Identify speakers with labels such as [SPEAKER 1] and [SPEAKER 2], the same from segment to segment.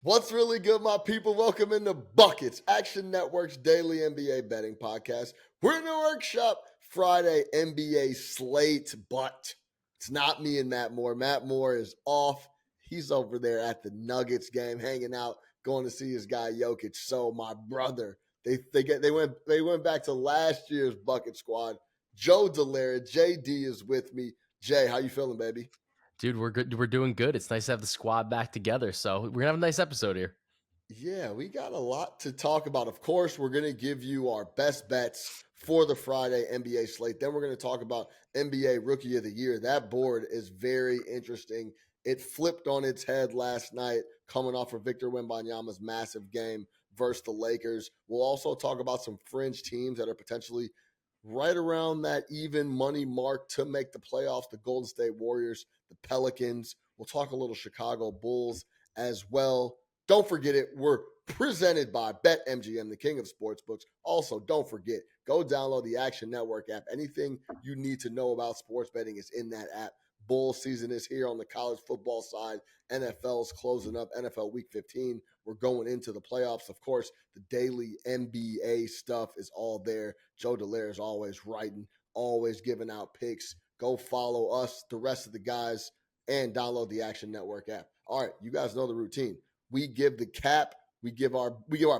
[SPEAKER 1] What's really good, my people? Welcome into Buckets, Action Network's daily NBA betting podcast. We're in the workshop Friday NBA slate, but it's not me and Matt Moore. Matt Moore is off. He's over there at the Nuggets game, hanging out, going to see his guy Jokic. So my brother, they went back to last year's Bucket squad. Joe Delara, JD is with me. Jay, how you feeling, baby?
[SPEAKER 2] Dude, we're good. We're doing good. It's nice to have the squad back together. So we're gonna have a nice episode here.
[SPEAKER 1] Yeah, we got a lot to talk about. Of course, we're going to give you our best bets for the Friday NBA slate. Then we're going to talk about NBA Rookie of the Year. That board is very interesting. It flipped on its head last night, coming off of Victor Wembanyama's massive game versus the Lakers. We'll also talk about some fringe teams that are potentially right around that even money mark to make the playoffs. The Golden State Warriors, the Pelicans. We'll talk a little Chicago Bulls as well. Don't forget it. We're presented by BetMGM, the king of sportsbooks. Also, don't forget, go download the Action Network app. Anything you need to know about sports betting is in that app. Bowl season is here on the college football side. NFL's closing up. NFL Week 15. We're going into the playoffs. Of course, the daily NBA stuff is all there. Joe Delara is always writing, always giving out picks. Go follow us, the rest of the guys, and download the Action Network app. All right, you guys know the routine. We give the cap, we give our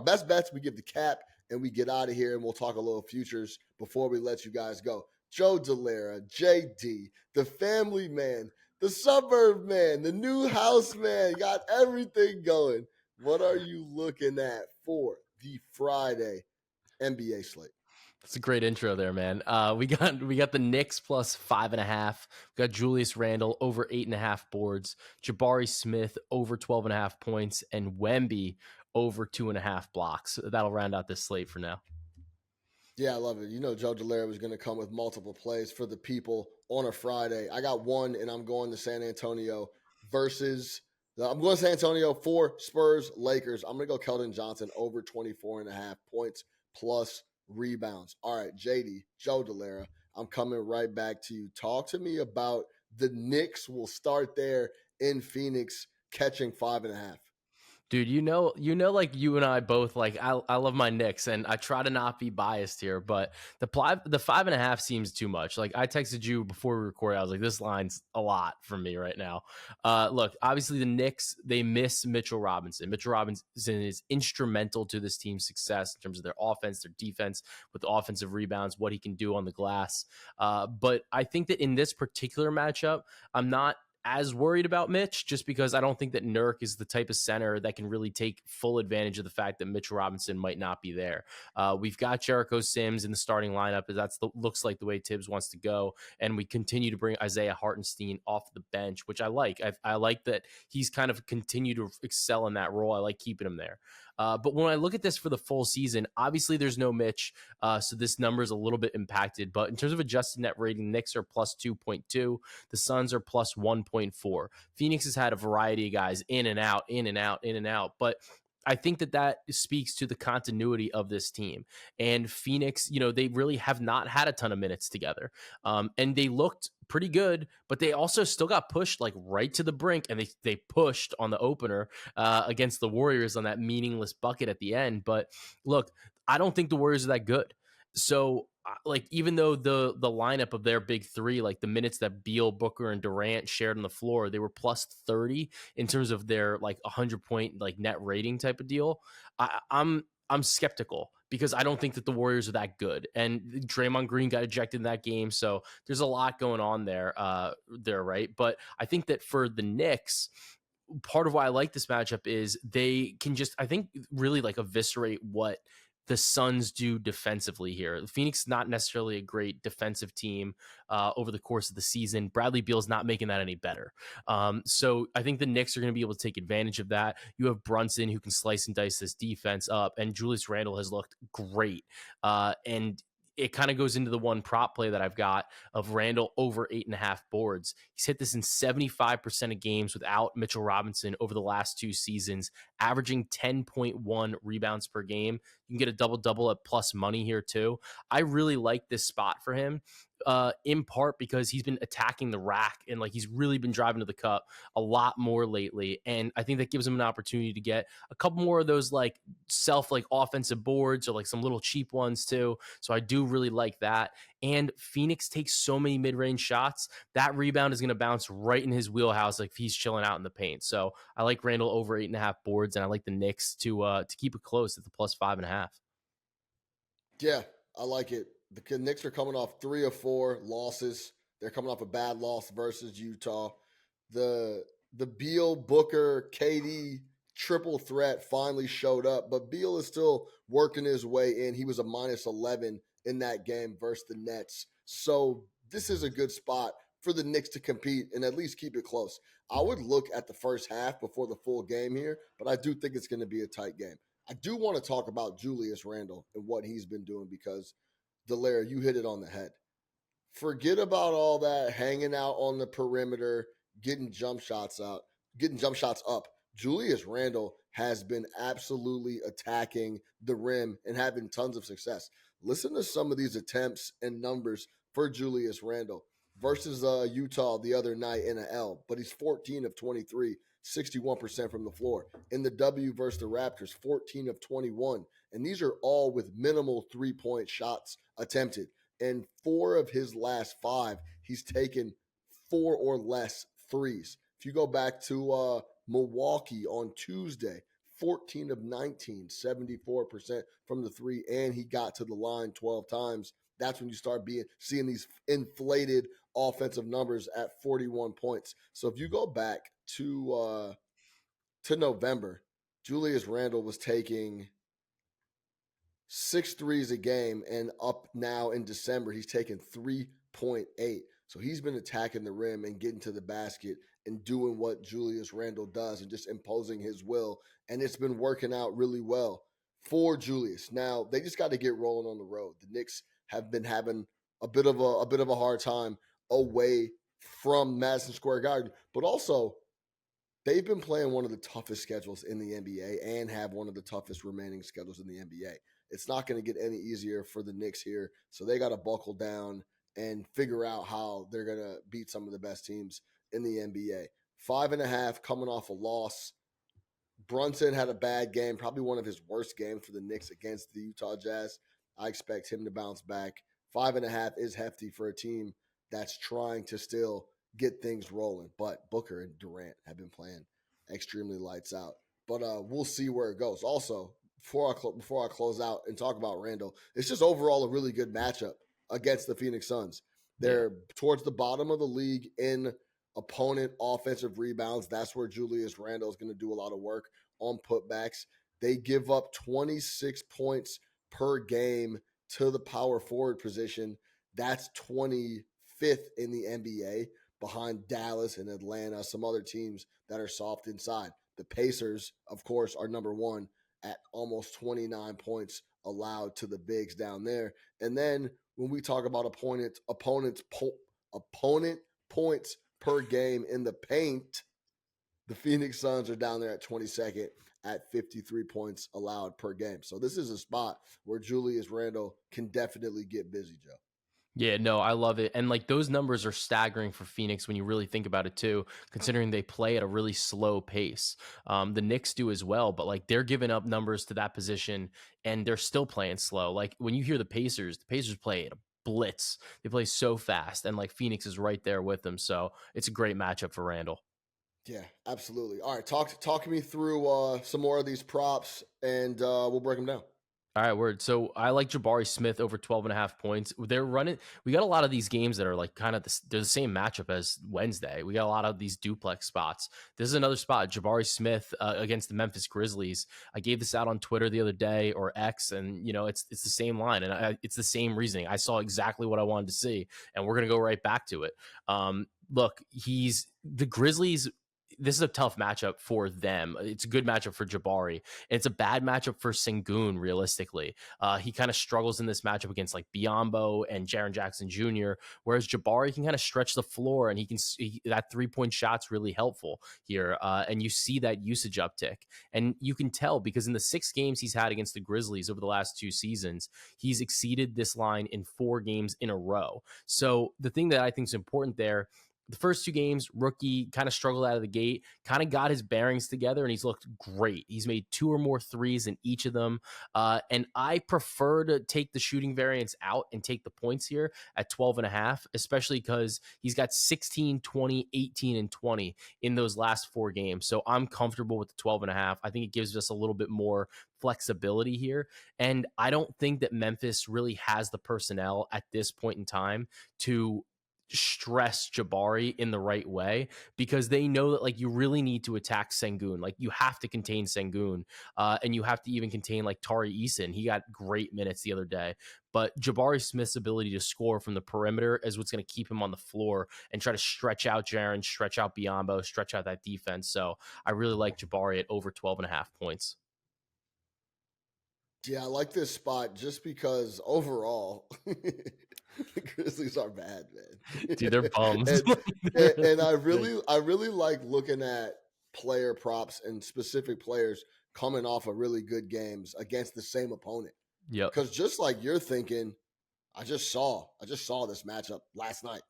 [SPEAKER 1] best bets, we give the cap, and we get out of here, and we'll talk a little futures before we let you guys go. Joe Delara, JD, the family man, the suburb man, the new house man, got everything going. What are you looking at for the Friday NBA slate?
[SPEAKER 2] It's a great intro there, man. We got the Knicks plus 5.5. We got Julius Randle over 8.5 boards. Jabari Smith over 12.5 points, and Wemby over 2.5 blocks. That'll round out this slate for now.
[SPEAKER 1] Yeah, I love it. You know, Joe Delara was going to come with multiple plays for the people on a Friday. I got one, and I'm going to San Antonio I'm going to San Antonio for Spurs, Lakers. I'm going to go Keldon Johnson over 24.5 points plus rebounds. All right, JD, Joe Delara, I'm coming right back to you. Talk to me about the Knicks. We'll start there in Phoenix, catching 5.5.
[SPEAKER 2] Dude, like you and I both like I love my Knicks, and I try to not be biased here, but the 5.5 seems too much. Like I texted you before we recorded, I was like, this line's a lot for me right now. Look, obviously the Knicks, they miss Mitchell Robinson. Mitchell Robinson is instrumental to this team's success in terms of their offense, their defense, with offensive rebounds, what he can do on the glass. But I think that in this particular matchup, I'm not as worried about Mitch, just because I don't think that Nurk is the type of center that can really take full advantage of the fact that Mitchell Robinson might not be there. We've got Jericho Sims in the starting lineup, as looks like the way Tibbs wants to go, and we continue to bring Isaiah Hartenstein off the bench, which I like. I like that he's kind of continued to excel in that role. I like keeping him there. But when I look at this for the full season, obviously there's no Mitch, so this number is a little bit impacted. But in terms of adjusted net rating, Knicks are plus 2.2. The Suns are plus 1.4. Phoenix has had a variety of guys in and out, in and out, in and out. But I think that speaks to the continuity of this team. And Phoenix, they really have not had a ton of minutes together. And they looked pretty good, but they also still got pushed like right to the brink, and they pushed on the opener against the Warriors on that meaningless bucket at the end. But look, I don't think the Warriors are that good. So like even though the lineup of their big three, like the minutes that Beal, Booker, and Durant shared on the floor, they were plus 30 in terms of their like 100-point like net rating type of deal. I'm skeptical because I don't think that the Warriors are that good. And Draymond Green got ejected in that game, so there's a lot going on there, right? But I think that for the Knicks, part of why I like this matchup is they can just, I think, really like eviscerate what the Suns do defensively here. Phoenix is not necessarily a great defensive team over the course of the season. Bradley Beal's not making that any better. So I think the Knicks are going to be able to take advantage of that. You have Brunson, who can slice and dice this defense up, and Julius Randle has looked great. And it kind of goes into the one prop play that I've got of Randle over 8.5 boards. He's hit this in 75% of games without Mitchell Robinson over the last two seasons, averaging 10.1 rebounds per game. You can get a double-double at plus money here too. I really like this spot for him, in part because he's been attacking the rack and like he's really been driving to the cup a lot more lately. And I think that gives him an opportunity to get a couple more of those like like offensive boards or like some little cheap ones too. So I do really like that. And Phoenix takes so many mid-range shots. That rebound is going to bounce right in his wheelhouse, like if he's chilling out in the paint. So I like Randall over 8.5 boards, and I like the Knicks to keep it close at the plus 5.5.
[SPEAKER 1] Yeah, I like it. The Knicks are coming off 3 of 4 losses. They're coming off a bad loss versus Utah. The Beal, Booker, KD triple threat finally showed up, but Beal is still working his way in. He was a minus 11 in that game versus the Nets. So this is a good spot for the Knicks to compete and at least keep it close. I would look at the first half before the full game here, but I do think it's going to be a tight game. I do want to talk about Julius Randle and what he's been doing because, Delaire, you hit it on the head. Forget about all that hanging out on the perimeter, getting jump shots up. Julius Randle has been absolutely attacking the rim and having tons of success. Listen to some of these attempts and numbers for Julius Randle versus Utah the other night in a L, but he's 14 of 23, 61% from the floor. In the W versus the Raptors, 14 of 21. And these are all with minimal three-point shots attempted. In 4 of his last 5, he's taken 4 or less threes. If you go back to Milwaukee on Tuesday, 14 of 19, 74% from the three, and he got to the line 12 times. That's when you start seeing these inflated offensive numbers at 41 points. So if you go back to November, Julius Randle was taking 6 threes a game, and up now in December, he's taken 3.8. So he's been attacking the rim and getting to the basket and doing what Julius Randle does and just imposing his will. And it's been working out really well for Julius. Now they just got to get rolling on the road. The Knicks have been having a bit of a hard time away from Madison Square Garden, but also they've been playing one of the toughest schedules in the NBA and have one of the toughest remaining schedules in the NBA. It's not going to get any easier for the Knicks here, so they got to buckle down and figure out how they're going to beat some of the best teams in the NBA. 5.5 coming off a loss. Brunson had a bad game, probably one of his worst games for the Knicks against the Utah Jazz. I expect him to bounce back. 5.5 is hefty for a team that's trying to still get things rolling. But Booker and Durant have been playing extremely lights out. But we'll see where it goes. Also, before I close out and talk about Randall, it's just overall a really good matchup against the Phoenix Suns. They're towards the bottom of the league in opponent offensive rebounds. That's where Julius Randle is going to do a lot of work on putbacks. They give up 26 points per game to the power forward position. That's 25th in the NBA, behind Dallas and Atlanta, some other teams that are soft inside. The Pacers, of course, are number 1 at almost 29 points allowed to the bigs down there. And then when we talk about opponent points per game in the paint, the Phoenix Suns are down there at 22nd at 53 points allowed per game. So this is a spot where Julius Randle can definitely get busy, Joe.
[SPEAKER 2] Yeah, no, I love it. And like those numbers are staggering for Phoenix when you really think about it too, considering they play at a really slow pace. The Knicks do as well, but like they're giving up numbers to that position and they're still playing slow. Like when you hear the Pacers play at a blitz. They play so fast, and like Phoenix is right there with them. So it's a great matchup for Randall.
[SPEAKER 1] Yeah, absolutely. All right, talk me through some more of these props, and we'll break them down.
[SPEAKER 2] All right, word. So I like Jabari Smith over 12.5 points. They're running. We got a lot of these games that are like kind of they're the same matchup as Wednesday. We got a lot of these duplex spots. This is another spot. Jabari Smith against the Memphis Grizzlies. I gave this out on Twitter the other day, or X, and you know it's the same line, and it's the same reasoning. I saw exactly what I wanted to see, and we're gonna go right back to it. Look, the Grizzlies. this is a tough matchup for them. It's a good matchup for Jabari, and it's a bad matchup for Sengun. Realistically, he kind of struggles in this matchup against like Biyombo and Jaren Jackson Jr. Whereas Jabari can kind of stretch the floor, and that 3-point shot's really helpful here. And you see that usage uptick, and you can tell because in the 6 games he's had against the Grizzlies over the last 2 seasons, he's exceeded this line in 4 games in a row. So the thing that I think is important there, the first 2 games, rookie kind of struggled out of the gate, kind of got his bearings together, and he's looked great. He's made 2 or more threes in each of them. And I prefer to take the shooting variance out and take the points here at 12.5, especially because he's got 16, 20, 18, and 20 in those last 4 games. So I'm comfortable with the 12.5. I think it gives us a little bit more flexibility here. And I don't think that Memphis really has the personnel at this point in time to stress Jabari in the right way, because they know that like you really need to attack Sengun. Like you have to contain Sengun, and you have to even contain like Tari Eason. He got great minutes the other day, but Jabari Smith's ability to score from the perimeter is what's going to keep him on the floor and try to stretch out Jaren, stretch out Biyombo, stretch out that defense. So I really like Jabari at over 12.5 points.
[SPEAKER 1] Yeah, I like this spot just because overall, the Grizzlies are bad, man.
[SPEAKER 2] Dude, they're bums.
[SPEAKER 1] and I really like looking at player props and specific players coming off of really good games against the same opponent.
[SPEAKER 2] Yep.
[SPEAKER 1] Because just like you're thinking, I just saw this matchup last night.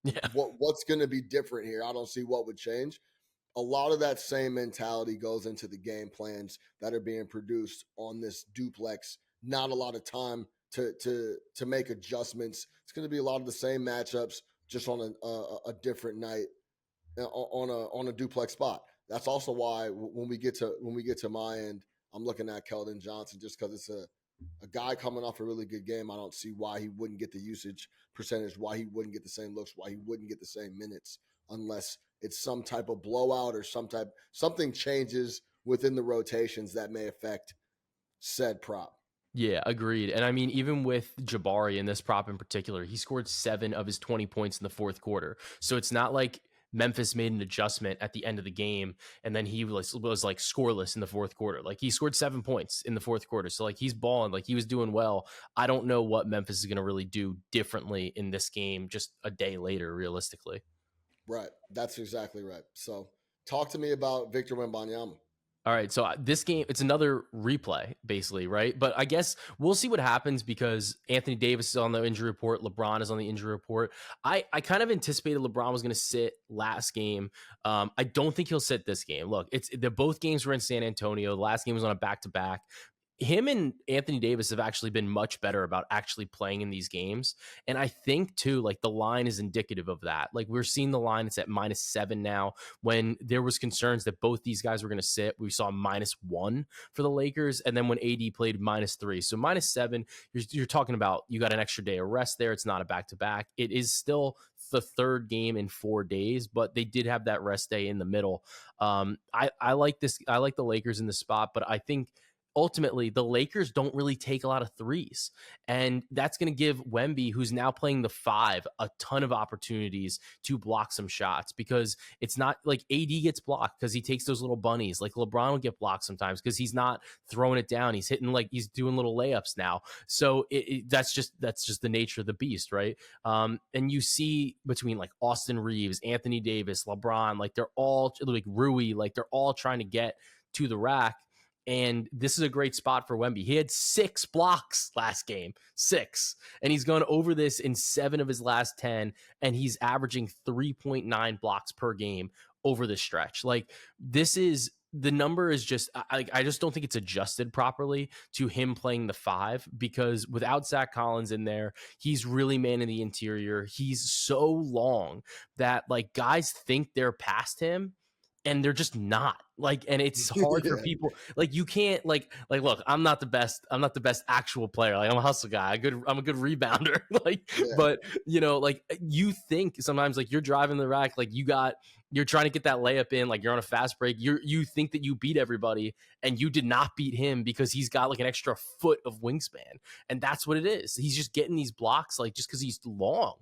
[SPEAKER 2] Yeah.
[SPEAKER 1] What's going to be different here? I don't see what would change. A lot of that same mentality goes into the game plans that are being produced on this duplex. Not a lot of time to make adjustments. It's going to be a lot of the same matchups, just on a different night on a duplex spot. That's also why when we get to my end, I'm looking at Keldon Johnson just because it's a guy coming off a really good game. I don't see why he wouldn't get the usage percentage, why he wouldn't get the same looks, why he wouldn't get the same minutes, unless it's some type of blowout or something changes within the rotations that may affect said prop.
[SPEAKER 2] Yeah, agreed. And I mean, even with Jabari in this prop in particular, he scored 7 of his 20 points in the 4th quarter. So it's not like Memphis made an adjustment at the end of the game and then he was like scoreless in the 4th quarter. Like he scored 7 points in the 4th quarter. So like he's balling, like he was doing well. I don't know what Memphis is going to really do differently in this game just a day later, realistically.
[SPEAKER 1] Right. That's exactly right. So talk to me about Victor Wembanyama.
[SPEAKER 2] All right, so this game, it's another replay, basically, right? But I guess we'll see what happens because Anthony Davis is on the injury report. LeBron is on the injury report. I kind of anticipated LeBron was going to sit last game. I don't think he'll sit this game. Look, both games were in San Antonio. The last game was on a back-to-back. Him and Anthony Davis have actually been much better about actually playing in these games. And I think too, like the line is indicative of that. Like we're seeing the line, it's at -7 now. When there was concerns that both these guys were going to sit, we saw -1 for the Lakers. And then when AD played -3. So -7, you're talking about, you got an extra day of rest there. It's not a back-to-back. It is still the 3rd game in 4 days, but they did have that rest day in the middle. I like this. I like the Lakers in the spot, but I think ultimately the Lakers don't really take a lot of threes, and that's going to give Wemby, who's now playing the 5, a ton of opportunities to block some shots, because it's not like AD gets blocked because he takes those little bunnies. Like LeBron will get blocked sometimes because he's not throwing it down. He's hitting, like he's doing little layups now. So that's just the nature of the beast, right? And you see between like Austin Reeves, Anthony Davis, LeBron, like they're all like Rui, like they're all trying to get to the rack. And this is a great spot for Wemby. He had 6 blocks last game, 6. And he's gone over this in 7 of his last 10. And he's averaging 3.9 blocks per game over the stretch. Like the number is just, I just don't think it's adjusted properly to him playing the 5, because without Zach Collins in there, he's really manning the interior. He's so long that like guys think they're past him, and they're just not. Like, and it's hard for people. Like, you can't like, look, I'm not the best actual player. Like, I'm a hustle guy. I'm a good rebounder. Like, but you know, like you think sometimes like you're driving the rack, like you got you're trying to get that layup in, like you're on a fast break. You think that you beat everybody, and you did not beat him because he's got like an extra foot of wingspan, and that's what it is. He's just getting these blocks like just because he's long,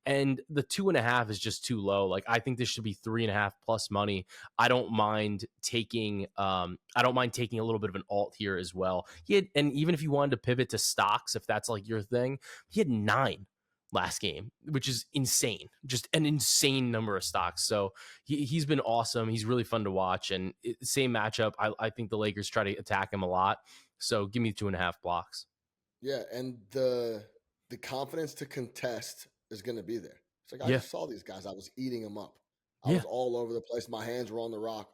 [SPEAKER 2] and the 2.5 is just too low. Like I think this should be 3.5 plus money. I don't mind taking a little bit of an alt here as well. And even if you wanted to pivot to stocks, if that's like your thing, he had 9 last game, which is insane, just an insane number of stocks. So he's been awesome. He's really fun to watch. And same matchup. I think the Lakers try to attack him a lot. So give me 2.5 blocks.
[SPEAKER 1] Yeah, and the confidence to contest is going to be there. It's like I
[SPEAKER 2] Yeah.
[SPEAKER 1] just saw these guys. I was eating them up. I
[SPEAKER 2] Yeah.
[SPEAKER 1] was all over the place. My hands were on the rock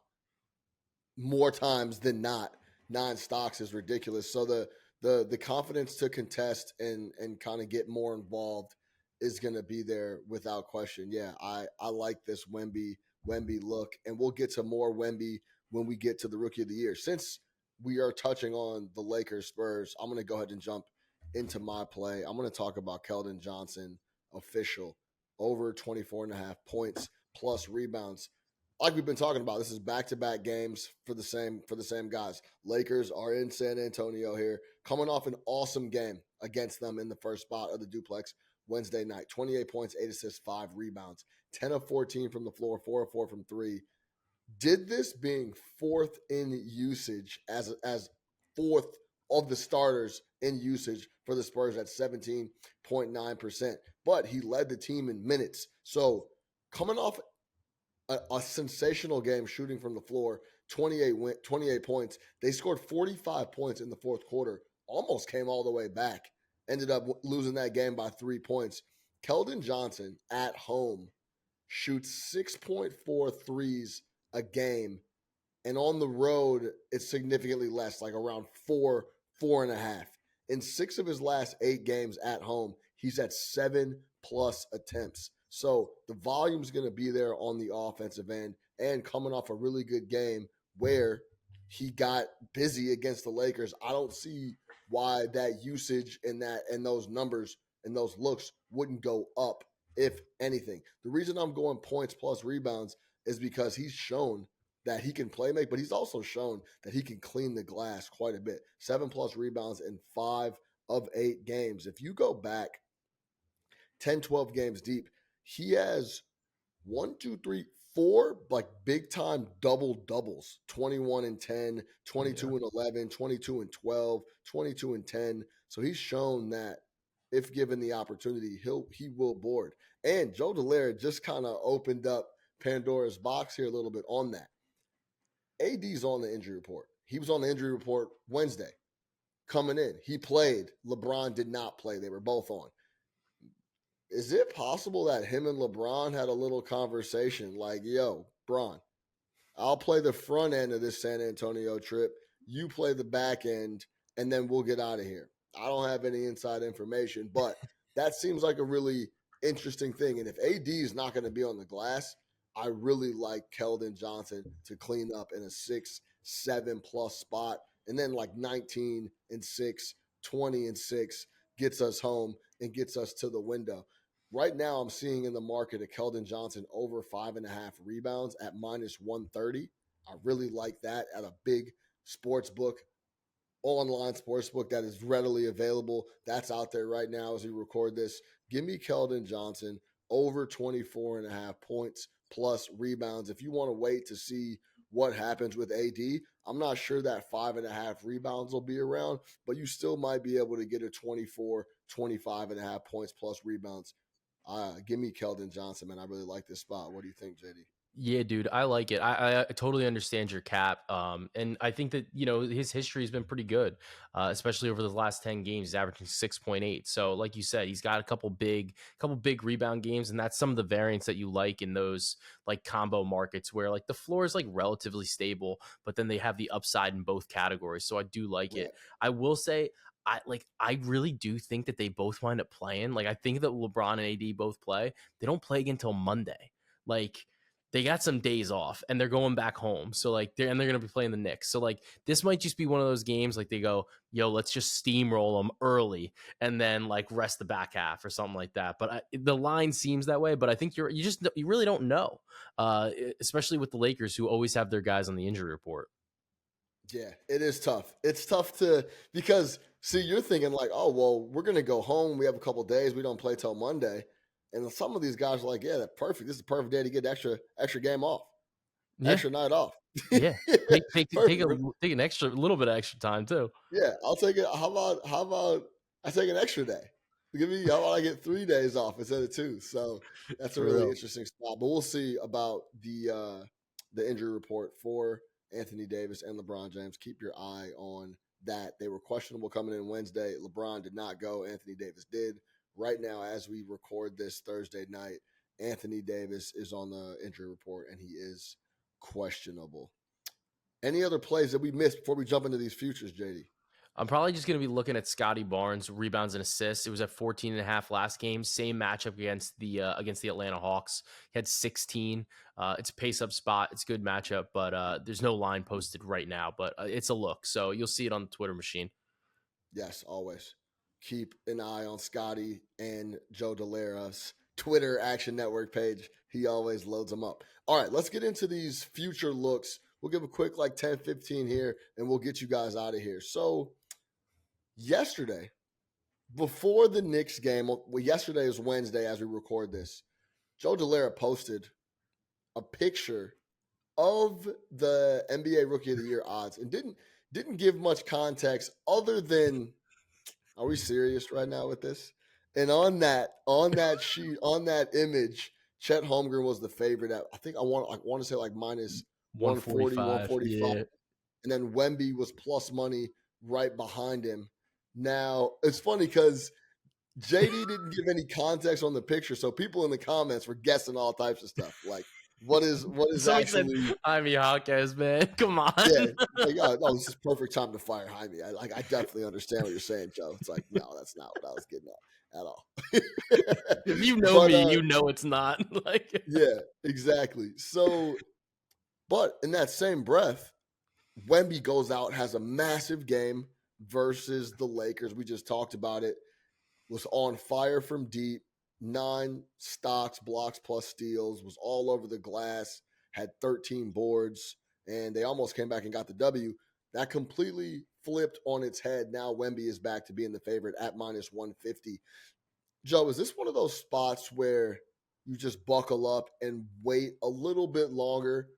[SPEAKER 1] more times than not. 9 stocks is ridiculous. So the confidence to contest and kind of get more involved is going to be there without question. Yeah, I like this Wemby look, and we'll get to more Wemby when we get to the Rookie of the Year. Since we are touching on the Lakers Spurs, I'm going to go ahead and jump into my play. I'm going to talk about Keldon Johnson, official, over 24.5 points plus rebounds. Like we've been talking about, this is back-to-back games for the same guys. Lakers are in San Antonio here, coming off an awesome game against them in the first spot of the duplex Wednesday night. 28 points, 8 assists, 5 rebounds, 10 of 14 from the floor, 4 of 4 from 3. Did this being fourth in usage as fourth of the starters in usage for the Spurs at 17.9%. But he led the team in minutes. So coming off a sensational game shooting from the floor, 28 points. They scored 45 points in the fourth quarter, almost came all the way back, ended up losing that game by 3 points. Keldon Johnson at home shoots 6.4 threes a game, and on the road, it's significantly less, like around 4.5. In 6 of his last 8 games at home, he's at 7+ attempts. So the volume's going to be there on the offensive end, and coming off a really good game where he got busy against the Lakers, I don't see why that usage and those numbers and those looks wouldn't go up, if anything. The reason I'm going points plus rebounds is because he's shown that he can play make, but he's also shown that he can clean the glass quite a bit. 7+ rebounds in 5 of 8 games. If you go back 10, 12 games deep, he has 4 like big time double doubles, 21 and 10, 22 and 11, 22 and 12, 22 and 10. So he's shown that if given the opportunity, he will board. And Joe Delaire just kind of opened up Pandora's box here a little bit on that. AD's on the injury report. He was on the injury report Wednesday coming in. He played. LeBron did not play. They were both on. Is it possible that him and LeBron had a little conversation like, yo, Bron, I'll play the front end of this San Antonio trip. You play the back end, and then we'll get out of here. I don't have any inside information, but that seems like a really interesting thing. And if AD is not going to be on the glass, I really like Keldon Johnson to clean up in a 6, 7+ spot. And then like 19 and 6, 20 and 6 gets us home and gets us to the window. Right now, I'm seeing in the market a Keldon Johnson over 5.5 rebounds at -130. I really like that at a big sports book, online sports book that is readily available. That's out there right now as we record this. Give me Keldon Johnson over 24.5 points plus rebounds. If you want to wait to see what happens with AD, I'm not sure that 5.5 rebounds will be around, but you still might be able to get a 24, 25.5 points plus rebounds. Give me Keldon Johnson, man. I really like this spot. What do you think, JD?
[SPEAKER 2] Yeah, dude, I like it. I totally understand your cap. And I think that, his history has been pretty good, especially over the last 10 games. He's averaging 6.8. So like you said, he's got a couple big rebound games. And that's some of the variants that you like in those like combo markets where like the floor is like relatively stable, but then they have the upside in both categories. So I do like
[SPEAKER 1] Right.
[SPEAKER 2] it. I will say, I really do think that they both wind up playing. Like I think that LeBron and AD both play. They don't play again until Monday. Like they got some days off and they're going back home. So like they're going to be playing the Knicks. So like this might just be one of those games like they go, yo, let's just steamroll them early and then like rest the back half or something like that. But the line seems that way. But I think you really don't know, especially with the Lakers who always have their guys on the injury report.
[SPEAKER 1] Yeah, it is tough. It's tough because see, you're thinking like, oh well, we're gonna go home. We have a couple days. We don't play till Monday, and some of these guys are like, yeah, that's perfect. This is a perfect day to get extra game off,
[SPEAKER 2] Yeah,
[SPEAKER 1] extra night off.
[SPEAKER 2] yeah. Take
[SPEAKER 1] Perfect.
[SPEAKER 2] take an extra little bit of extra time too.
[SPEAKER 1] Yeah, I'll take it. How about I take an extra day? How about I get 3 days off instead of two? So that's a
[SPEAKER 2] For
[SPEAKER 1] really
[SPEAKER 2] real.
[SPEAKER 1] interesting spot. But we'll see about the injury report for Anthony Davis and LeBron James. Keep your eye on that. They were questionable coming in Wednesday. LeBron did not go. Anthony Davis did. Right now, as we record this Thursday night, Anthony Davis is on the injury report and he is questionable. Any other plays that we missed before we jump into these futures, JD?
[SPEAKER 2] I'm probably just going to be looking at Scotty Barnes rebounds and assists. It was at 14.5 last game. Same matchup against the Atlanta Hawks. He had 16. It's a pace up spot. It's a good matchup, but there's no line posted right now. But it's a look, so you'll see it on the Twitter machine.
[SPEAKER 1] Yes, always. Keep an eye on Scotty and Joe Delera's Twitter Action Network page. He always loads them up. All right, let's get into these future looks. We'll give a quick 10, 15 here, and we'll get you guys out of here. So yesterday, before the Knicks game, yesterday is Wednesday as we record this, Joe Delera posted a picture of the NBA Rookie of the Year odds and didn't give much context other than, are we serious right now with this? And on that sheet, on that image, Chet Holmgren was the favorite at, I want to say minus 140, 145.
[SPEAKER 2] Yeah.
[SPEAKER 1] And then Wemby was plus money right behind him. Now, it's funny because JD didn't give any context on the picture, so people in the comments were guessing all types of stuff. Like, what is
[SPEAKER 2] Somebody
[SPEAKER 1] actually
[SPEAKER 2] said, Jaime Jaquez, man. Come on.
[SPEAKER 1] yeah, like, oh, this is perfect time to fire Jaime. I definitely understand what you're saying, Joe. It's like, no, that's not what I was getting at all.
[SPEAKER 2] If you know me, you know it's not.
[SPEAKER 1] Yeah, exactly. So, but in that same breath, Wemby goes out, has a massive game versus the Lakers. We just talked about it. Was on fire from deep, 9 stocks, blocks plus steals, was all over the glass, had 13 boards, and they almost came back and got the W. That completely flipped on its head. Now Wemby is back to being the favorite at minus 150. Joe, is this one of those spots where you just buckle up and wait a little bit longer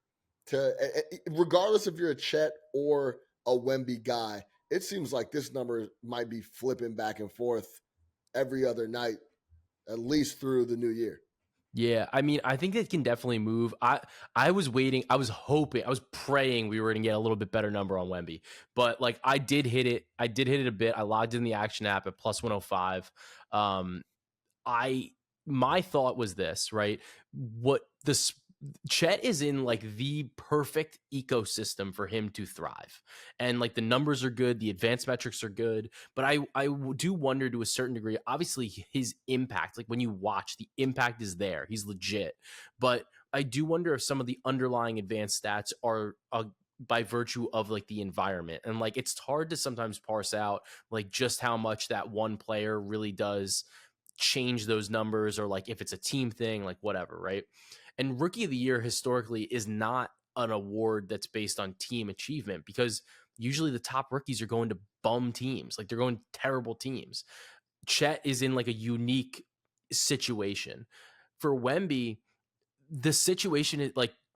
[SPEAKER 1] regardless if you're a Chet or a Wemby guy, it seems like this number might be flipping back and forth every other night, at least through the new year.
[SPEAKER 2] Yeah, I mean, I think it can definitely move. I was waiting, I was hoping, I was praying we were going to get a little bit better number on Wemby. But I did hit it. I did hit it a bit. I logged in the action app at plus 105. My thought was this, right? What this Chet is in the perfect ecosystem for him to thrive. And the numbers are good, the advanced metrics are good, but I do wonder to a certain degree, obviously his impact, when you watch, the impact is there. He's legit. But I do wonder if some of the underlying advanced stats are by virtue of the environment. And it's hard to sometimes parse out just how much that one player really does change those numbers, or if it's a team thing, whatever, right? And Rookie of the Year historically is not an award that's based on team achievement, because usually the top rookies are going to bum teams. They're going to terrible teams. Chet is in a unique situation. For Wemby, the situation is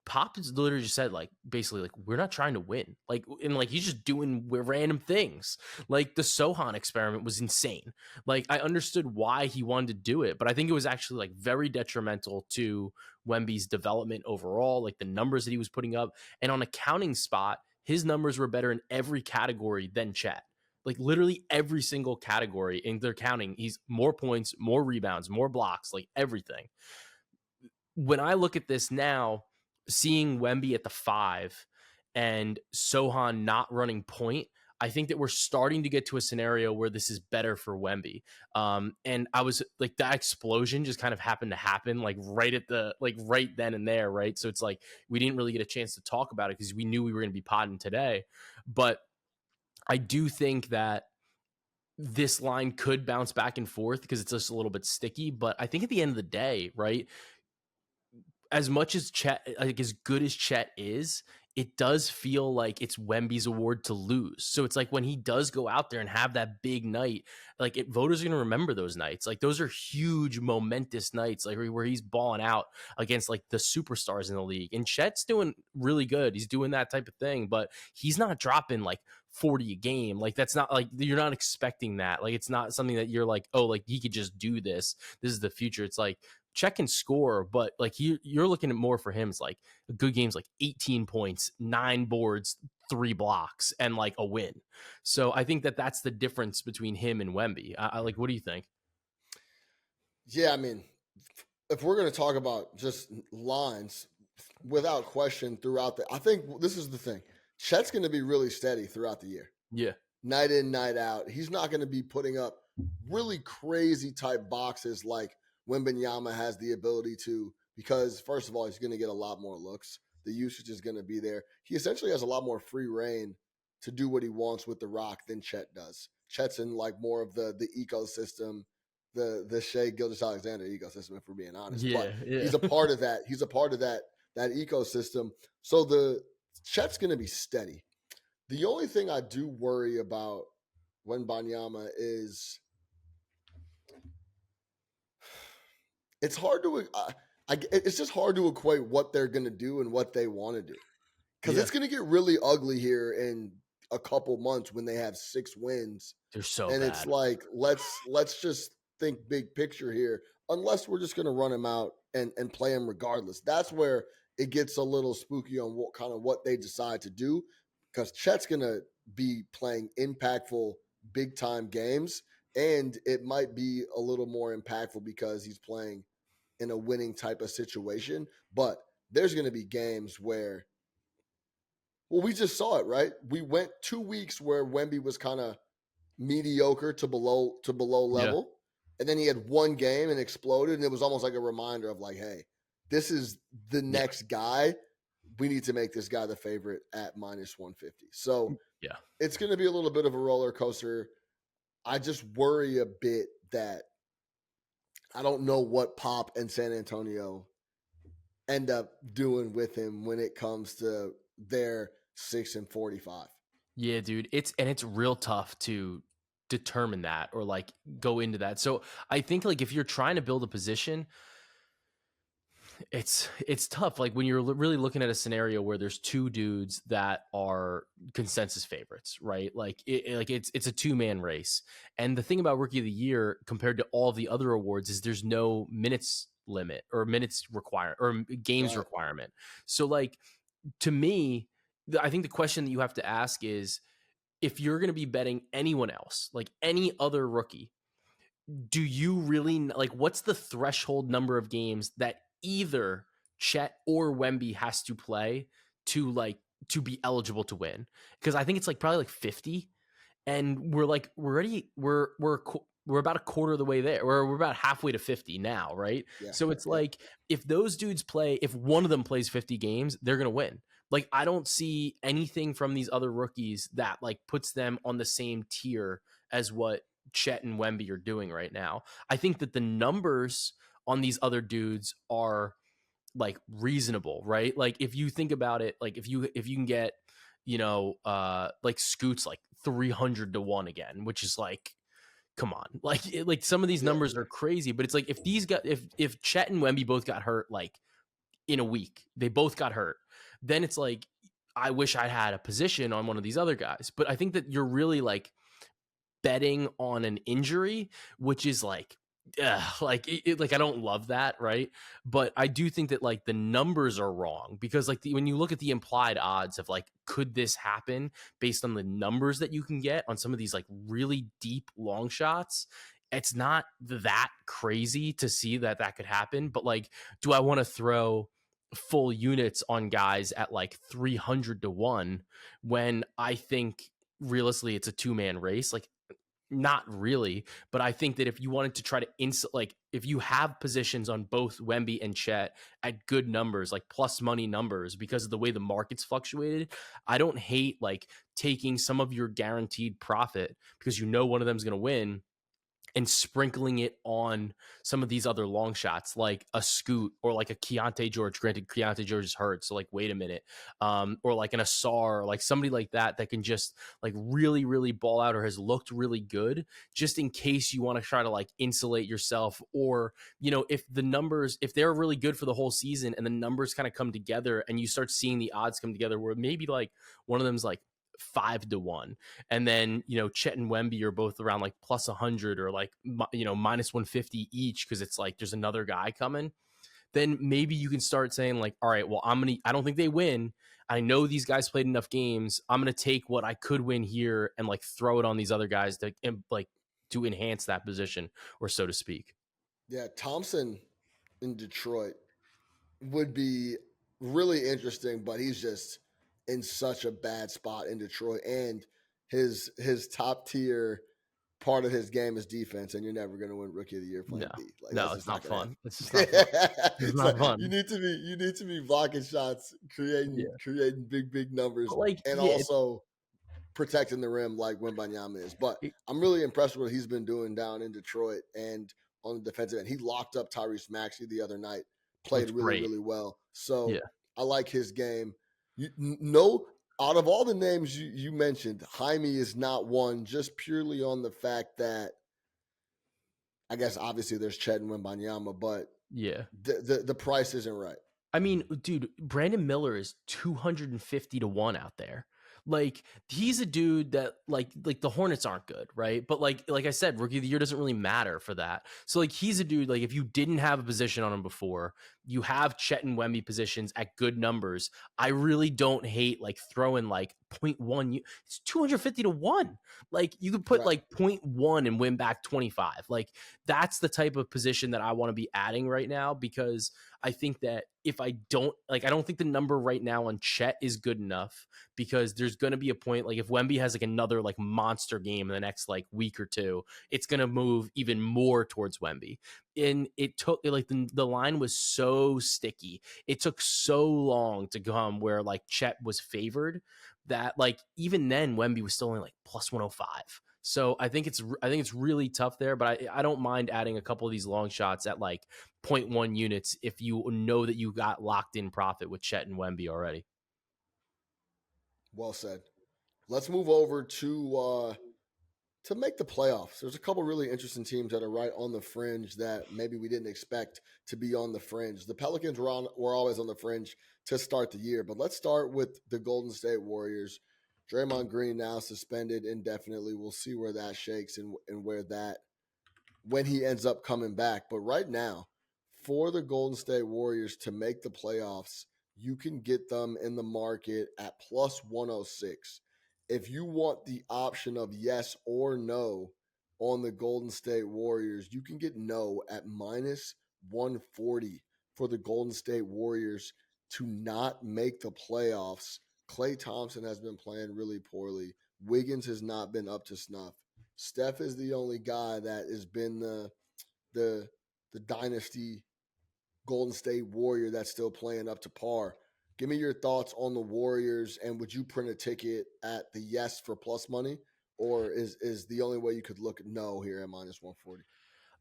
[SPEAKER 2] Pop has literally just said basically we're not trying to win, and he's just doing random things. The Sohan experiment was insane. I understood why he wanted to do it, but I think it was actually very detrimental to Wemby's development overall, the numbers that he was putting up. And on a counting spot, his numbers were better in every category than Chet. Literally every single category in their counting, he's more points, more rebounds, more blocks, everything. When I look at this now, seeing Wemby at the 5 and Sohan not running point, I think that we're starting to get to a scenario where this is better for Wemby. And I was like, that explosion just kind of happened to happen like right then and there, right? So it's like we didn't really get a chance to talk about it because we knew we were going to be podding today. But I do think that this line could bounce back and forth because it's just a little bit sticky. But I think at the end of the day, right, as much as Chet, like as good as Chet is, it does feel like it's Wemby's award to lose. So it's like when he does go out there and have that big night, like voters are going to remember those nights. Like those are huge, momentous nights, like where he's balling out against like the superstars in the league. And Chet's doing really good. He's doing that type of thing, but he's not dropping like 40 a game. Like that's not like you're not expecting that. Like it's not something that you're like, oh, like he could just do this. This is the future. It's like check and score, but like you're looking at more for him. It's like a good game's like 18 points, 9 boards, 3 blocks, and like a win. So I think that that's the difference between him and Wemby. I like, what do you think?
[SPEAKER 1] Yeah, I mean, if we're going to talk about just lines, without question, throughout I think this is the thing. Chet's going to be really steady throughout the year.
[SPEAKER 2] Yeah.
[SPEAKER 1] Night in, night out. He's not going to be putting up really crazy type boxes like Wembanyama has the ability to, because first of all, he's going to get a lot more looks. The usage is going to be there. He essentially has a lot more free reign to do what he wants with the rock than Chet does. Chet's in like more of the ecosystem, the Shea Gilgeous-Alexander ecosystem, if we're being honest.
[SPEAKER 2] Yeah,
[SPEAKER 1] but
[SPEAKER 2] yeah.
[SPEAKER 1] he's a part of that. He's a part of that ecosystem. So the Chet's going to be steady. The only thing I do worry about Wembanyama is it's hard to it's just hard to equate what they're going to do and what they want to do, because it's going to get really ugly here in a couple months when they have 6 wins.
[SPEAKER 2] They're so
[SPEAKER 1] and
[SPEAKER 2] bad.
[SPEAKER 1] It's like let's just think big picture here, unless we're just going to run him out and play him regardless. That's where it gets a little spooky on what they decide to do, because Chet's going to be playing impactful big time games, and it might be a little more impactful because he's playing in a winning type of situation. But there's going to be games where, well, we just saw it, right? We went 2 weeks where Wemby was kind of mediocre to below level. And then he had one game and exploded. And it was almost like a reminder of like, hey, this is the next guy. We need to make this guy the favorite at minus 150. So it's going to be a little bit of a roller coaster. I just worry a bit that I don't know what Pop and San Antonio end up doing with him when it comes to their 6-45.
[SPEAKER 2] Yeah, dude. It's real tough to determine that or like go into that. So I think like if you're trying to build a position, it's tough. Like when you're really looking at a scenario where there's 2 dudes that are consensus favorites, right? Like it's a 2-man race. And the thing about Rookie of the Year compared to all the other awards is there's no minutes limit or minutes require or games requirement. So like to me, I think the question that you have to ask is, if you're going to be betting anyone else, like any other rookie, do you really like what's the threshold number of games that either Chet or Wemby has to play to be eligible to win? Because I think it's like probably like 50, and we're about a quarter of the way there. We're about halfway to 50 now, right?
[SPEAKER 1] Yeah.
[SPEAKER 2] So it's like if those dudes if one of them plays 50 games, they're going to win. Like I don't see anything from these other rookies that like puts them on the same tier as what Chet and Wemby are doing right now. I think that the numbers on these other dudes are like reasonable, right? Like if you think about it, like if you can get, like Scoots like 300 to 1 again, which is like, come on, like some of these numbers are crazy, but it's like if Chet and Wemby both got hurt like in a week, they both got hurt, then it's like I wish I had a position on one of these other guys. But I think that you're really like betting on an injury, which is like like I don't love that, right? But I do think that like the numbers are wrong, because like when you look at the implied odds of like could this happen based on the numbers that you can get on some of these like really deep long shots, it's not that crazy to see that could happen. But like, do I want to throw full units on guys at like 300 to 1 when I think realistically it's a two-man race. Like, not really, but I think that if you wanted to try to like if you have positions on both Wemby and Chet at good numbers, like plus money numbers, because of the way the market's fluctuated, I don't hate like taking some of your guaranteed profit because you know one of them's going to win and sprinkling it on some of these other long shots, like a Scoot or like a Keontae George. Granted, Keontae George is hurt, so like, wait a minute, or like an Asar, like somebody like that that can just like really, really ball out or has looked really good, just in case you want to try to like insulate yourself, or if the numbers, if they're really good for the whole season and the numbers kind of come together and you start seeing the odds come together, where maybe like one of them's like 5-1, and then Chet and Wemby are both around like plus 100 or like minus 150 each, because it's like there's another guy coming, then maybe you can start saying like, all right, well, I don't think they win, I know these guys played enough games, I'm gonna take what I could win here and like throw it on these other guys to like to enhance that position, or so to speak.
[SPEAKER 1] Yeah, Thompson in Detroit would be really interesting, but he's just in such a bad spot in Detroit, and his top tier part of his game is defense, and you're never going to win Rookie of the Year
[SPEAKER 2] No,
[SPEAKER 1] playing D. Like
[SPEAKER 2] no,
[SPEAKER 1] that's
[SPEAKER 2] it's
[SPEAKER 1] just not
[SPEAKER 2] not
[SPEAKER 1] going to
[SPEAKER 2] fun.
[SPEAKER 1] happen.
[SPEAKER 2] It's just not fun. It's
[SPEAKER 1] It's
[SPEAKER 2] not
[SPEAKER 1] like
[SPEAKER 2] fun.
[SPEAKER 1] you need to be blocking shots,
[SPEAKER 2] Yeah,
[SPEAKER 1] creating big numbers,
[SPEAKER 2] but like,
[SPEAKER 1] and
[SPEAKER 2] yeah,
[SPEAKER 1] also protecting the rim like Wembanyama is. But I'm really impressed with what he's been doing down in Detroit and on the defensive end. He locked up Tyrese Maxey the other night, played
[SPEAKER 2] looks
[SPEAKER 1] really,
[SPEAKER 2] great.
[SPEAKER 1] really well.
[SPEAKER 2] Yeah.
[SPEAKER 1] So I like his game. No, out of all the names you mentioned, Jaime is not one, just purely on the fact that I guess obviously there's Chet and Wembanyama, but
[SPEAKER 2] Yeah.
[SPEAKER 1] the price isn't right.
[SPEAKER 2] I mean, dude, Brandon Miller is 250-1 out there. Like, he's a dude that like the Hornets aren't good, right? But like I said, Rookie of the Year doesn't really matter for that. So like, he's a dude, like, if you didn't have a position on him before, you have Chet and Wemby positions at good numbers. I really don't hate like throwing like 0.1. It's 250-1. Like, you could put
[SPEAKER 1] Right.
[SPEAKER 2] like 0.1 and win back 25. Like, that's the type of position that I want to be adding right now, because I think that if I don't think the number right now on Chet is good enough, because there's going to be a point, like if Wemby has like another like monster game in the next like week or two, it's going to move even more towards Wemby. And it took like the line was so sticky. It took so long to come where like Chet was favored, that like even then Wemby was still only like plus 105. So I think it's really tough there, but I don't mind adding a couple of these long shots at like 0.1 units if you know that you got locked in profit with Chet and Wemby already.
[SPEAKER 1] Well said. Let's move over to make the playoffs. There's a couple really interesting teams that are right on the fringe that maybe we didn't expect to be on the fringe. The Pelicans were always on the fringe to start the year, but let's start with the Golden State Warriors. Draymond Green now suspended indefinitely. We'll see where that shakes and when he ends up coming back. But right now, for the Golden State Warriors to make the playoffs, you can get them in the market at plus 106. If you want the option of yes or no on the Golden State Warriors, you can get no at minus 140 for the Golden State Warriors to not make the playoffs. Klay Thompson has been playing really poorly. Wiggins has not been up to snuff. Steph is the only guy that has been the dynasty Golden State Warrior that's still playing up to par. Give me your thoughts on the Warriors, and would you print a ticket at the yes for plus money, or is the only way you could look at no here at minus 140?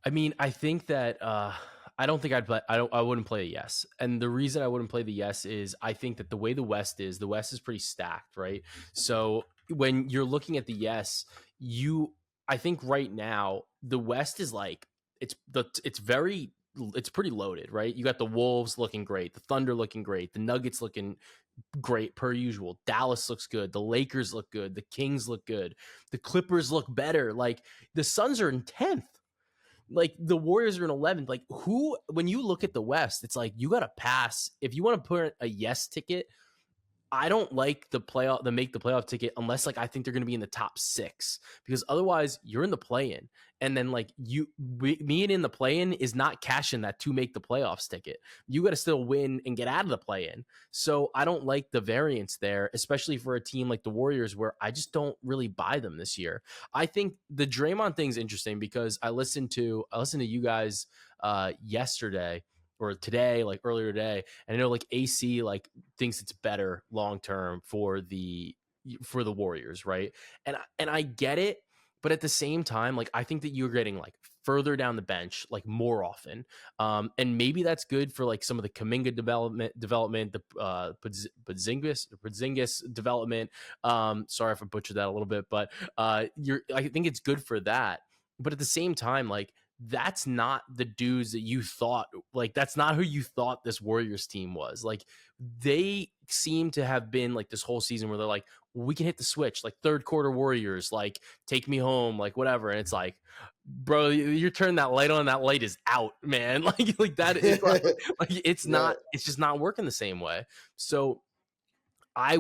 [SPEAKER 2] I mean, I think that I don't think I'd play. I wouldn't play a yes, and the reason I wouldn't play the yes is I think that the way the West is pretty stacked, right? So when you're looking at the yes, I think right now the West is like it's pretty loaded, right? You got the Wolves looking great, the Thunder looking great, the Nuggets looking great per usual. Dallas looks good. The Lakers look good. The Kings look good. The Clippers look better. Like, the Suns are in 10th. Like, the Warriors are in 11th. Like, when you look at the West, it's like you got to pass. If you want to put a yes ticket, I don't like the make the playoff ticket unless like I think they're going to be in the top 6, because otherwise you're in the play-in, and then like being in the play-in is not cashing that to make the playoffs ticket. You got to still win and get out of the play-in. So I don't like the variance there, especially for a team like the Warriors, where I just don't really buy them this year. I think the Draymond thing's interesting because I listened to you guys yesterday or today, like earlier today, and I know like AC like thinks it's better long term for the Warriors, right? And I get it, but at the same time, like I think that you're getting like further down the bench like more often, and maybe that's good for like some of the Kaminga development, the Porzingis development. Sorry if I butchered that a little bit, but I think it's good for that. But at the same time, like that's not the dudes that you thought, like that's not who you thought this Warriors team was. Like they seem to have been like this whole season where they're like, we can hit the switch, like third quarter Warriors, like take me home, like whatever. And it's like, bro, you're turning that light on, that light is out, man. Like that is like it's
[SPEAKER 1] Yeah.
[SPEAKER 2] not, it's just not working the same way. So I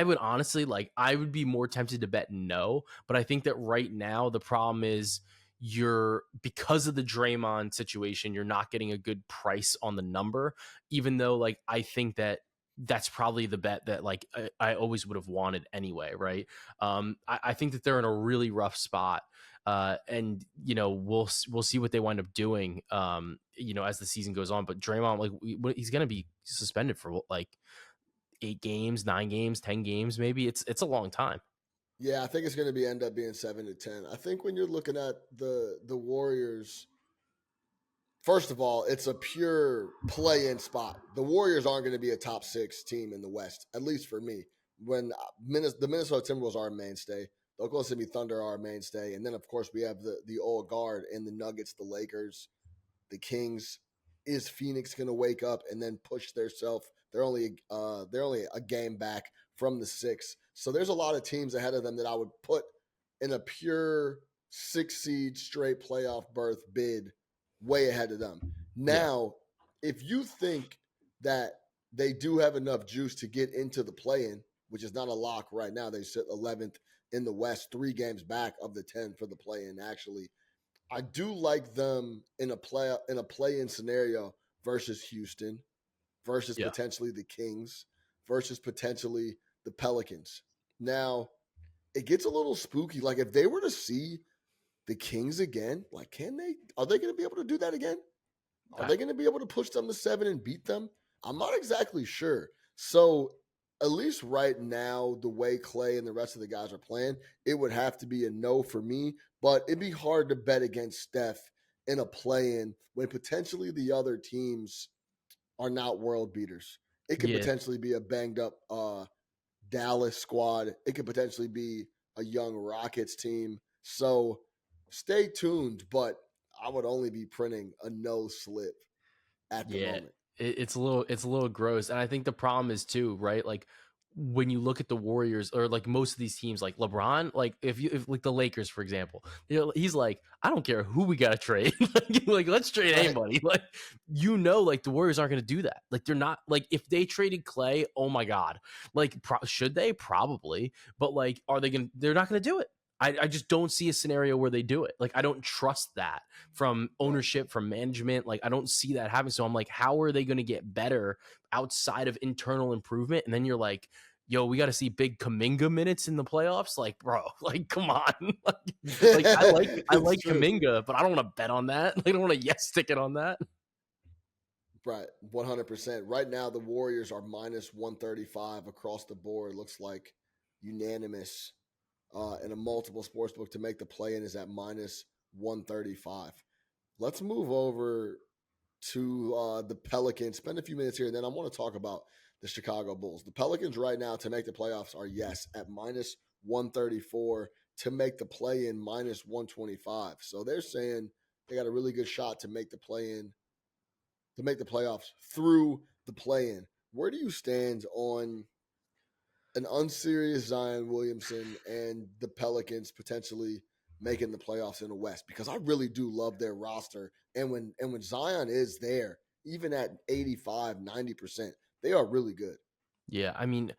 [SPEAKER 2] would honestly like, I would be more tempted to bet no, but I think that right now the problem is you're, because of the Draymond situation, you're not getting a good price on the number, even though like I think that that's probably the bet that like I always would have wanted anyway, right? I think that they're in a really rough spot. And you know we'll see what they wind up doing, you know, as the season goes on. But Draymond, like he's gonna be suspended for like 8 games, 9 games, 10 games, maybe. It's a long time.
[SPEAKER 1] Yeah, I think it's going to end up being 7 to 10. I think when you're looking at the Warriors, first of all, it's a pure play-in spot. The Warriors aren't going to be a top 6 team in the West, at least for me. When the Minnesota Timberwolves are a mainstay, the Oklahoma City Thunder are a mainstay, and then of course we have the old guard and the Nuggets, the Lakers, the Kings. Is Phoenix going to wake up and then push themselves? They're only a game back from the 6. So there's a lot of teams ahead of them that I would put in a pure 6 seed straight playoff berth bid way ahead of them.
[SPEAKER 2] Yeah.
[SPEAKER 1] Now, if you think that they do have enough juice to get into the play-in, which is not a lock right now, they sit 11th in the West, 3 games back of the 10 for the play-in actually. I do like them in a play-in scenario versus Houston, versus
[SPEAKER 2] Yeah.
[SPEAKER 1] potentially the Kings, versus potentially the Pelicans. Now, it gets a little spooky. Like if they were to see the Kings again, like are they going to be able to do that again? Are they going to be able to push them to 7 and beat them? I'm not exactly sure. So at least right now, the way Clay and the rest of the guys are playing, it would have to be a no for me. But it'd be hard to bet against Steph in a play-in when potentially the other teams are not world beaters. It could
[SPEAKER 2] Yeah.
[SPEAKER 1] potentially be a banged up Dallas squad. It could potentially be a young Rockets team. So stay tuned, but I would only be printing a no slip at the
[SPEAKER 2] Yeah,
[SPEAKER 1] moment.
[SPEAKER 2] it's a little gross, and I think the problem is too, right? Like when you look at the Warriors or like most of these teams, like LeBron, like if like the Lakers, for example, you know, he's like, I don't care who we gotta trade, like let's trade
[SPEAKER 1] Right.
[SPEAKER 2] anybody. Like like the Warriors aren't gonna do that. Like they're not, like if they traded Clay, oh my god, like should they? Probably, but like are they gonna? They're not gonna do it. I just don't see a scenario where they do it. Like I don't trust that from
[SPEAKER 1] Right.
[SPEAKER 2] ownership, from management. Like I don't see that happening. So I'm like, how are they going to get better outside of internal improvement? And then you're like, yo, we got to see big Kaminga minutes in the playoffs. Like, bro, like, come on. Like I
[SPEAKER 1] It's
[SPEAKER 2] like
[SPEAKER 1] true.
[SPEAKER 2] Kaminga, but I don't want to bet on that. Like, I don't want to yes ticket on that.
[SPEAKER 1] Right. 100%. Right now, the Warriors are minus 135 across the board. Looks like unanimous in a multiple sports book to make the play-in is at minus 135. Let's move over to the Pelicans. Spend a few minutes here, and then I want to talk about the Chicago Bulls. The Pelicans right now to make the playoffs are, yes, at minus 134. To make the play-in, minus 125. So they're saying they got a really good shot to make the play-in, to make the playoffs through the play-in. Where do you stand on an unserious Zion Williamson and the Pelicans potentially making the playoffs in the West? Because I really do love their roster. And when Zion is there, even at 85, 90%, they are really good.
[SPEAKER 2] Yeah, I mean,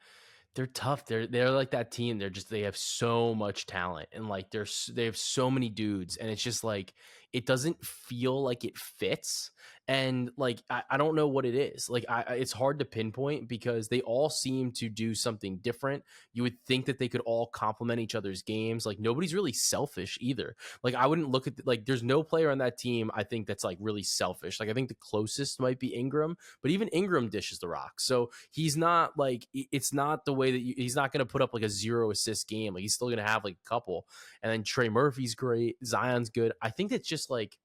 [SPEAKER 2] they're tough. They're like that team. They have so much talent, and like they have so many dudes, and it's just like it doesn't feel like it fits. And like I don't know what it is. Like it's hard to pinpoint because they all seem to do something different. You would think that they could all complement each other's games. Like nobody's really selfish either. Like I wouldn't look at like there's no player on that team I think that's like really selfish. Like I think the closest might be Ingram, but even Ingram dishes the rock. So he's not like it's not the way that he's not going to put up like a 0 assist game. Like he's still going to have like a couple. And then Trey Murphy's great. Zion's good. I think it's just like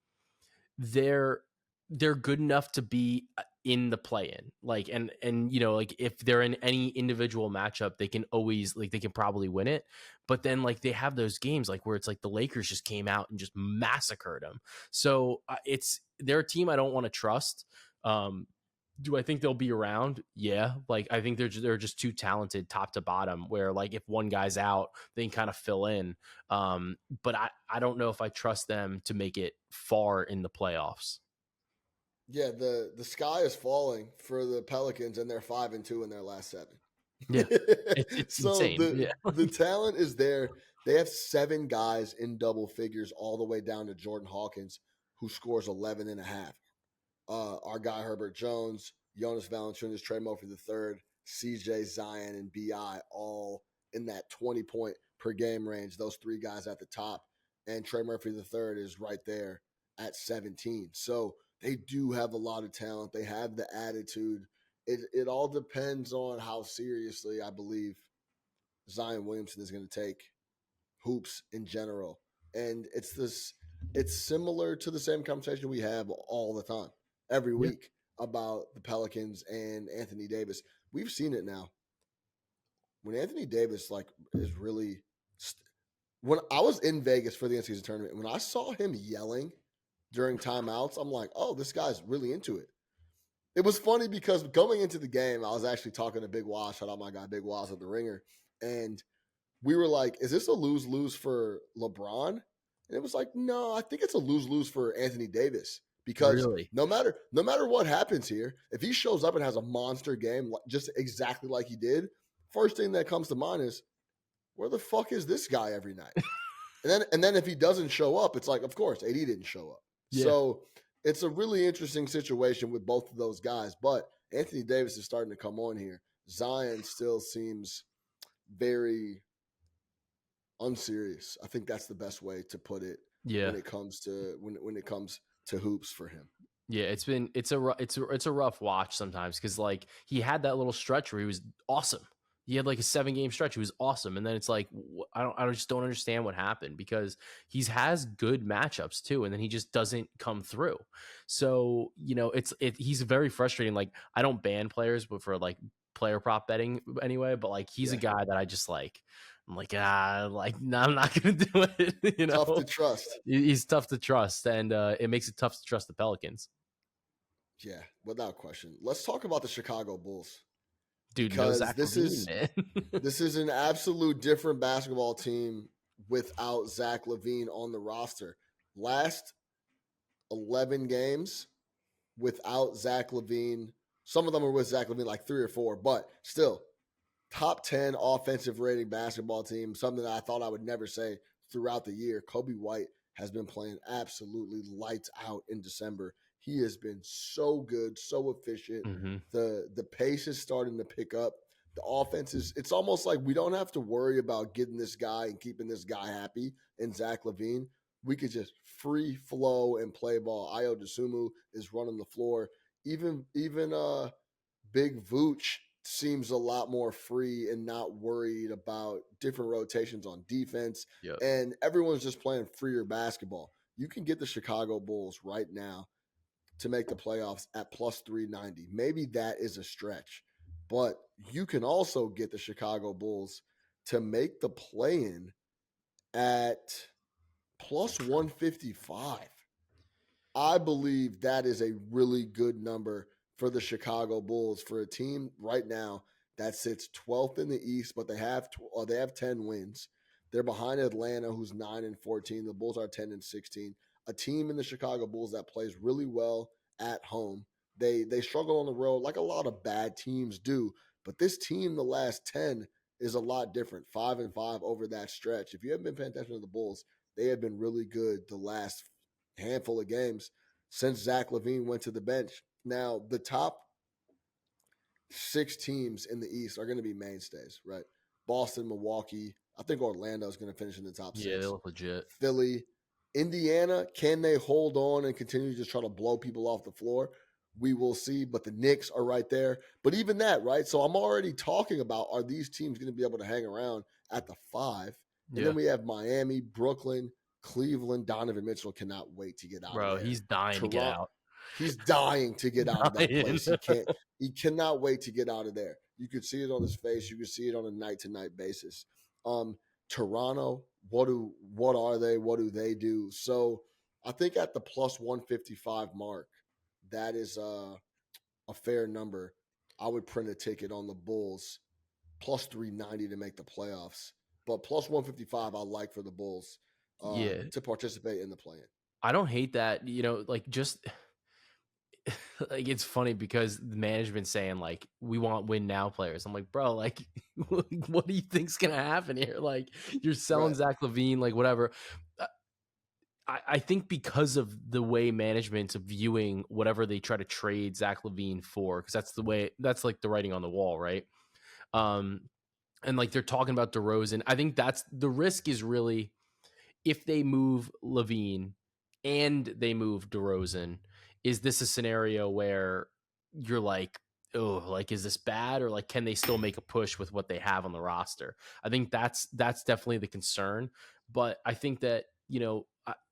[SPEAKER 2] they're they're good enough to be in the play-in. Like and you know like if they're in any individual matchup, they can always like they can probably win it. But then like they have those games like where it's like the Lakers just came out and just massacred them. So it's they're a team I don't want to trust. Do I think they'll be around? Yeah. Like I think they're just too talented top to bottom where like if one guy's out, they can kind of fill in. But I don't know if I trust them to make it far in the playoffs.
[SPEAKER 1] Yeah, the sky is falling for the Pelicans, and they're 5-2 in their last 7.
[SPEAKER 2] Yeah. It's
[SPEAKER 1] So
[SPEAKER 2] insane.
[SPEAKER 1] the
[SPEAKER 2] Yeah.
[SPEAKER 1] the talent is there. They have 7 guys in double figures, all the way down to Jordan Hawkins, who scores 11 and a half. Our guy Herbert Jones, Jonas Valanciunas, Trey Murphy III, CJ, Zion, and Bi all in that 20-point per game range. Those 3 guys at the top, and Trey Murphy III is right there at 17. So they do have a lot of talent. They have the attitude. It all depends on how seriously I believe Zion Williamson is going to take hoops in general. And it's similar to the same conversation we have all the time, every
[SPEAKER 2] Yeah.
[SPEAKER 1] week, about the Pelicans and Anthony Davis. We've seen it now. When Anthony Davis like is really when I was in Vegas for the NCAA tournament, when I saw him yelling during timeouts, I'm like, oh, this guy's really into it. It was funny because going into the game, I was actually talking to Big Waz, shout out my guy Big Waz at the Ringer, and we were like, is this a lose-lose for LeBron? And it was like, no, I think it's a lose-lose for Anthony Davis, because
[SPEAKER 2] Really.
[SPEAKER 1] no matter what happens here, if he shows up and has a monster game just exactly like he did, first thing that comes to mind is, where the fuck is this guy every night? And then if he doesn't show up, it's like, of course, AD didn't show up.
[SPEAKER 2] Yeah.
[SPEAKER 1] So it's a really interesting situation with both of those guys. But Anthony Davis is starting to come on here. Zion still seems very unserious. I think that's the best way to put it
[SPEAKER 2] Yeah.
[SPEAKER 1] when it comes to when it comes to hoops for him.
[SPEAKER 2] Yeah, it's a rough watch sometimes because like he had that little stretch where he was awesome. He had like a 7 game stretch. He was awesome, and then it's like I just don't understand what happened because he has good matchups too, and then he just doesn't come through. So you know, he's very frustrating. Like I don't ban players, but for like player prop betting anyway. But like he's a
[SPEAKER 1] Yeah.
[SPEAKER 2] guy that I just like. I'm like no, I'm not gonna do it. You
[SPEAKER 1] Tough
[SPEAKER 2] know,
[SPEAKER 1] to trust.
[SPEAKER 2] he's tough to trust, and it makes it tough to trust the Pelicans.
[SPEAKER 1] Yeah, without question. Let's talk about the Chicago Bulls,
[SPEAKER 2] Dude, no
[SPEAKER 1] because
[SPEAKER 2] Zach Levine, man.
[SPEAKER 1] this is an absolute different basketball team without Zach Levine on the roster. Last 11 games without Zach Levine. Some of them are with Zach Levine, like 3 or 4, but still, top 10 offensive rating basketball team, something that I thought I would never say throughout the year. Kobe White has been playing absolutely lights out in December. He has been so good, so efficient.
[SPEAKER 2] Mm-hmm.
[SPEAKER 1] The pace is starting to pick up. The offense is, it's almost like we don't have to worry about getting this guy and keeping this guy happy in Zach Levine. We could just free flow and play ball. Ayo Dosunmu is running the floor. Even Big Vooch seems a lot more free and not worried about different rotations on defense.
[SPEAKER 2] Yep.
[SPEAKER 1] And everyone's just playing freer basketball. You can get the Chicago Bulls right now to make the playoffs at plus 390. Maybe that is a stretch, but you can also get the Chicago Bulls to make the play-in at plus 155. I believe that is a really good number for the Chicago Bulls, for a team right now that sits 12th in the East, but they have 10 wins. They're behind Atlanta, who's 9-14. The Bulls are 10-16. A team in the Chicago Bulls that plays really well at home. They struggle on the road like a lot of bad teams do, But this team, the last 10, is a lot different. 5-5 over that stretch. If you haven't been paying attention to the Bulls, they have been really good the last handful of games since Zach LaVine went to the bench. Now, the top 6 teams in the East are going to be mainstays, right? Boston, Milwaukee. I think Orlando is going to finish in the top
[SPEAKER 2] Yeah, they
[SPEAKER 1] 6.
[SPEAKER 2] look legit.
[SPEAKER 1] Philly, Indiana, can they hold on and continue to just try to blow people off the floor? We will see, but the Knicks are right there. But even that, right? So I'm already talking about, are these teams going to be able to hang around at the 5? And
[SPEAKER 2] Yeah,
[SPEAKER 1] then we have Miami, Brooklyn, Cleveland. Donovan Mitchell cannot wait to get out of
[SPEAKER 2] bro,
[SPEAKER 1] there.
[SPEAKER 2] he's dying to get
[SPEAKER 1] Toronto,
[SPEAKER 2] out.
[SPEAKER 1] he's dying to get out of that
[SPEAKER 2] Dying.
[SPEAKER 1] place. He cannot wait to get out of there. You could see it on his face. You could see it on a night-to-night basis. Toronto, what are they? What do they do? So I think at the plus 155 mark, that is a fair number. I would print a ticket on the Bulls plus 390 to make the playoffs. But plus 155 I like for the Bulls
[SPEAKER 2] Yeah,
[SPEAKER 1] to participate in the play-in.
[SPEAKER 2] I don't hate that. Like just like it's funny because the management's saying like we want win now players. I'm like, bro, like what do you think's gonna happen here? Like you're selling
[SPEAKER 1] Right.
[SPEAKER 2] Zach LaVine, like whatever. Uh, I think because of the way management's viewing whatever they try to trade Zach LaVine for, because that's like the writing on the wall, right? Um, and like they're talking about DeRozan. I think that's the risk is really if they move LaVine and they move DeRozan, is this a scenario where you're like, oh, like is this bad or like can they still make a push with what they have on the roster? I think that's definitely the concern. But I think that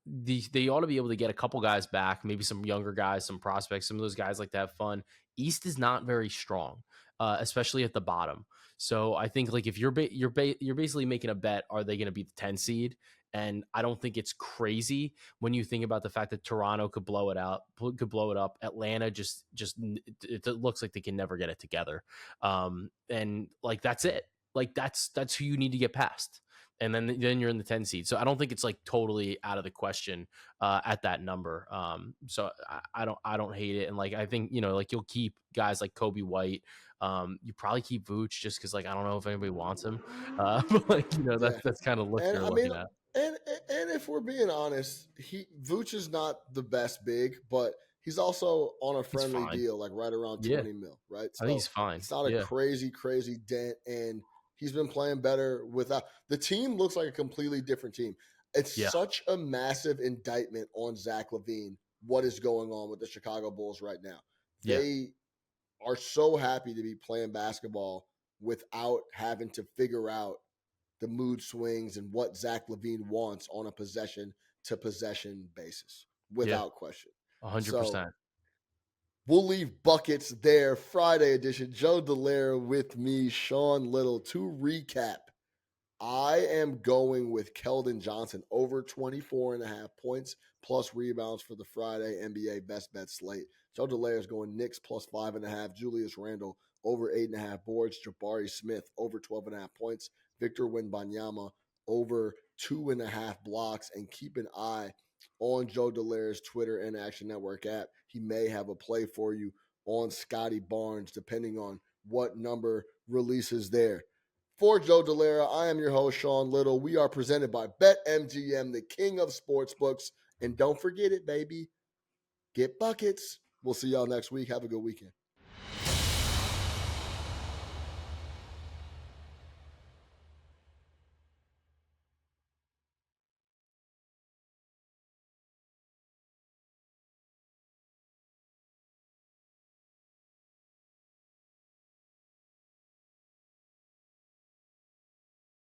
[SPEAKER 2] they ought to be able to get a couple guys back, maybe some younger guys, some prospects, some of those guys like to have fun. East is not very strong, especially at the bottom. So I think like if you're basically making a bet, are they going to be the 10 seed? And I don't think it's crazy when you think about the fact that Toronto could blow it out, could blow it up. Atlanta just it looks like they can never get it together. And like that's it. Like that's who you need to get past. And then you're in the 10 seed. So I don't think it's like totally out of the question at that number. So I don't hate it. And like I think like you'll keep guys like Kobe White. You probably keep Vooch just because like I don't know if anybody wants him. But like
[SPEAKER 1] Yeah.
[SPEAKER 2] that's kind of look
[SPEAKER 1] And
[SPEAKER 2] you're
[SPEAKER 1] I mean,
[SPEAKER 2] looking at.
[SPEAKER 1] and if we're being honest, Vooch is not the best big, but he's also on a
[SPEAKER 2] He's
[SPEAKER 1] friendly
[SPEAKER 2] fine.
[SPEAKER 1] deal, like right around
[SPEAKER 2] Yeah,
[SPEAKER 1] 20 mil, right?
[SPEAKER 2] I think
[SPEAKER 1] So
[SPEAKER 2] he's fine.
[SPEAKER 1] it's not a
[SPEAKER 2] Yeah,
[SPEAKER 1] crazy dent, and he's been playing better without the team looks like a completely different team. It's
[SPEAKER 2] yeah,
[SPEAKER 1] such a massive indictment on Zach LaVine, what is going on with the Chicago Bulls right now.
[SPEAKER 2] yeah,
[SPEAKER 1] They are so happy to be playing basketball without having to figure out the mood swings and what Zach LaVine wants on a possession to possession basis,
[SPEAKER 2] yeah,
[SPEAKER 1] without question. So
[SPEAKER 2] 100%.
[SPEAKER 1] we'll leave buckets there. Friday edition. Joe Delaire with me, Sean Little. To recap, I am going with Keldon Johnson over 24.5 points plus rebounds for the Friday NBA best bet slate. Joe Delaire is going Knicks plus 5.5. Julius Randle over 8.5 boards. Jabari Smith over 12.5 points. Victor Wembanyama over 2.5 blocks. And keep an eye on Joe Delaire's Twitter and Action Network app. He may have a play for you on Scotty Barnes, depending on what number releases there. For Joe Delera, I am your host, Sean Little. We are presented by BetMGM, the king of sportsbooks. And don't forget it, baby. Get buckets. We'll see y'all next week. Have a good weekend.